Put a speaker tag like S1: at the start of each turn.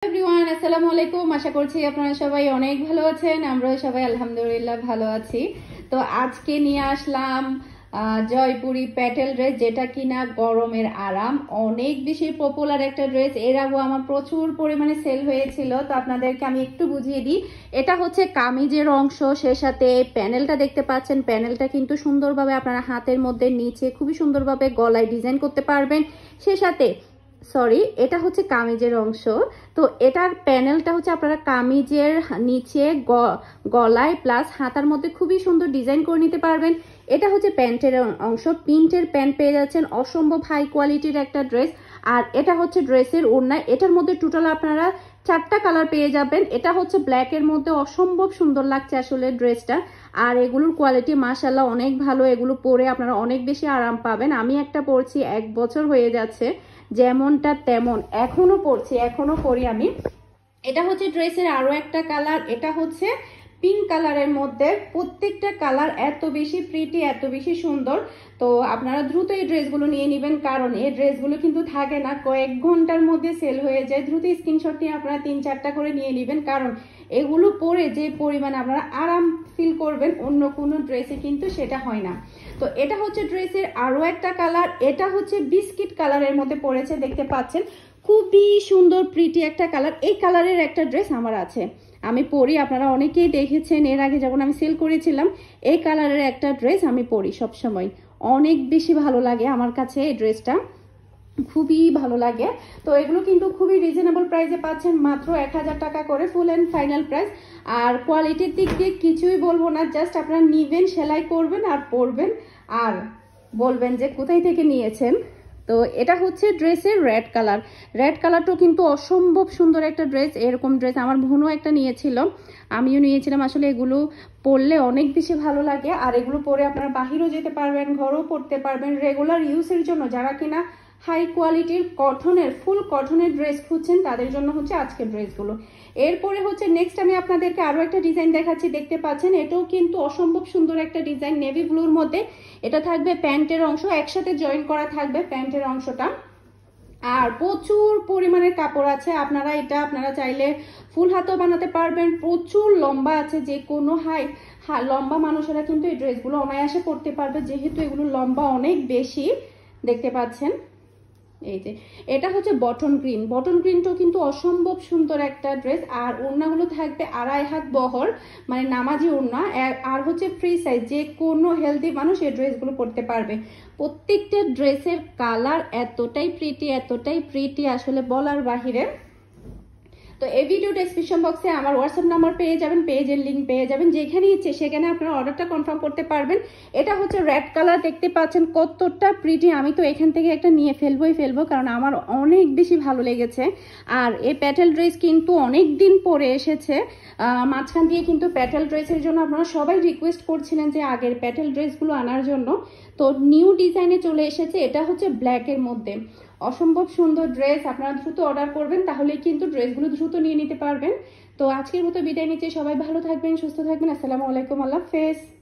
S1: Everyone, আসসালামু আলাইকুম। আশা করছি আপনারা সবাই অনেক ভালো আছেন। আমরাও সবাই আলহামদুলিল্লাহ ভালো আছি। তো আজকে নিয়ে আসলাম জয়পুরি প্যাটেল ড্রেস, যেটা কিনা গরমের আরাম, অনেক বেশি পপুলার একটা ড্রেস। এর আগে আমার প্রচুর পরিমাণে সেল হয়েছিল। তো আপনাদেরকে আমি একটু বুঝিয়ে দিই। এটা হচ্ছে কামিজের অংশ, সে সাথে প্যানেলটা দেখতে পাচ্ছেন। প্যানেলটা কিন্তু সুন্দরভাবে আপনারা হাতের মধ্যে নিচে খুবই সুন্দরভাবে গলায় ডিজাইন করতে পারবেন। সে সাথে এটা হচ্ছে কামিজের অংশ। তো এটার প্যানেলটা হচ্ছে আপনারা কামিজের নিচে গলায় প্লাস হাতার মধ্যে খুবই সুন্দর ডিজাইন করে নিতে পারবেন। এটা হচ্ছে প্যান্টের অংশ, প্রিন্টের প্যান্ট পেয়ে যাচ্ছেন, অসম্ভব হাই কোয়ালিটির একটা ড্রেস। আর এটা হচ্ছে ড্রেসের ওড়না, এটার মধ্যে টোটাল আপনারা 4টা কালার পেয়ে যাবেন। এটা হচ্ছে ব্ল্যাকের মধ্যে, অসম্ভব সুন্দর লাগছে আসলে ড্রেসটা। আর এগুলোর কোয়ালিটি মাশাআল্লাহ অনেক ভালো, এগুলো পরে আপনারা অনেক বেশি আরাম পাবেন। আমি একটা পরছি, 1 বছর হয়ে যাচ্ছে, যেমনটা তেমন এখনো পরছি, এখনো পরি আমি। এটা হচ্ছে ড্রেসের আরো একটা কালার, এটা হচ্ছে পিঙ্ক কালারের মধ্যে। প্রত্যেকটা কালার এত বেশি প্রিটি, এত বেশি সুন্দর। তো আপনারা দ্রুত এই ড্রেসগুলো নিয়ে নেবেন, কারণ এই ড্রেসগুলো কিন্তু থাকে না, কয়েক ঘন্টার মধ্যে সেল হয়ে যায়। দ্রুত স্ক্রিনশট নিয়ে আপনারা 3-4টা করে নিয়ে নেবেন, কারণ এগুলো পরে যে পরিমাণে আপনারা আরাম ফিল করবেন অন্য কোনো ড্রেসে কিন্তু সেটা হয় না। তো এটা হচ্ছে ড্রেসের আরো একটা কালার, এটা হচ্ছে বিস্কিট কালারের মধ্যে পড়েছে, দেখতে পাচ্ছেন খুবই সুন্দর প্রিটি একটা কালার। এই কালারের একটা ড্রেস আমার আছে, আমি পরি, আপনারা অনেকেই দেখেছেন এর আগে যখন আমি সেল করেছিলাম। এই কালারের একটা ড্রেস আমি পরি সবসময়, অনেক বেশি ভালো লাগে আমার কাছে এই ড্রেসটা, খুবই ভালো লাগে। তো এগুলো কিন্তু খুবই রিজনেবল প্রাইসে পাচ্ছেন, মাত্র 1000 টাকা করে ফুল অ্যান্ড ফাইনাল প্রাইস। আর কোয়ালিটির দিক দিয়ে কিছুই বলবো না, জাস্ট আপনারা নিবেন, সেলাই করবেন আর পরবেন, আর বলবেন যে কোথায় থেকে নিয়েছেন। তো এটা হচ্ছে ড্রেসের রেড কালার, রেড কালারটাও কিন্তু অসম্ভব সুন্দর একটা ড্রেস। এরকম ড্রেস আমার বোনও একটা নিয়েছিল, আমিও নিয়েছিলাম। আসলে এগুলো পরলে অনেক বেশি ভালো লাগে, আর এগুলো পরে আপনারা বাহিরেও যেতে পারবেন, ঘরেও পরতে পারবেন, রেগুলার ইউজের জন্য। যারা কিনা হাই কোয়ালিটির কটনের, ফুল কটনের ড্রেস খুঁজছেন, তাদের জন্য হচ্ছে আজকের ড্রেসগুলো। এরপরে হচ্ছে নেক্সট আমি আপনাদেরকে আরো একটা ডিজাইন দেখাচ্ছি, দেখতে পাচ্ছেন এটাও কিন্তু অসম্ভব সুন্দর একটা ডিজাইন, নেভি ব্লুর মধ্যে। এটা থাকবে প্যান্টের অংশ, একসাথে জয়েন করা থাকবে প্যান্টের অংশটা। আর প্রচুর পরিমাণের কাপড় আছে, আপনারা চাইলে ফুল হাতও বানাতে পারবেন। প্রচুর লম্বা আছে, যে কোনো লম্বা মানুষেরা কিন্তু এই ড্রেসগুলো অনায়াসে পরতে পারবে, যেহেতু এগুলো লম্বা অনেক বেশি, দেখতে পাচ্ছেন। এই যে এটা হচ্ছে বটন গ্রিন, বটন গ্রিনটাও কিন্তু অসম্ভব সুন্দর একটা ড্রেস। আর ওড়নাগুলো থাকবে 2.5 হাত বহর, মানে নামাজি ওড়না। আর হচ্ছে ফ্রি সাইজ, যে কোনো হেলদি মানুষ এই ড্রেসগুলো পরতে পারবে। প্রত্যেকটা ড্রেসের কালার এতটাই প্রিটি আসলে বলার বাহিরে। তো এই ভিডিও ডেসক্রিপশন বক্সে আমার হোয়াটসঅ্যাপ নাম্বার পেয়ে যাবেন, পেজের লিঙ্ক পেয়ে যাবেন, যেখানে ইচ্ছে সেখানে আপনারা অর্ডারটা কনফার্ম করতে পারবেন। এটা হচ্ছে রেড কালার, দেখতে পাচ্ছেন কতটা প্রিটি। আমি তো এখান থেকে একটা নিয়ে ফেলবো, কারণ আমার অনেক বেশি ভালো লেগেছে। আর এই প্যাটেল ড্রেস কিন্তু অনেক দিন পরে এসেছে, মাঝখান দিয়ে কিন্তু প্যাটেল ড্রেসের জন্য আপনারা সবাই রিকোয়েস্ট করছিলেন যে আগের প্যাটেল ড্রেসগুলো আনার জন্য। তো নিউ ডিজাইনে চলে এসেছে, এটা হচ্ছে ব্ল্যাকের মধ্যে, অসম্ভব সুন্দর ড্রেস। আপনারা দ্রুত অর্ডার করবেন, তাহলে কিন্তু ড্রেসগুলো দ্রুত নিয়ে নিতে পারবেন। তো আজকের মতো বিদায় নিচ্ছি, সবাই ভালো থাকবেন, সুস্থ থাকবেন। আসসালামু আলাইকুম, আল্লাহ হাফেজ।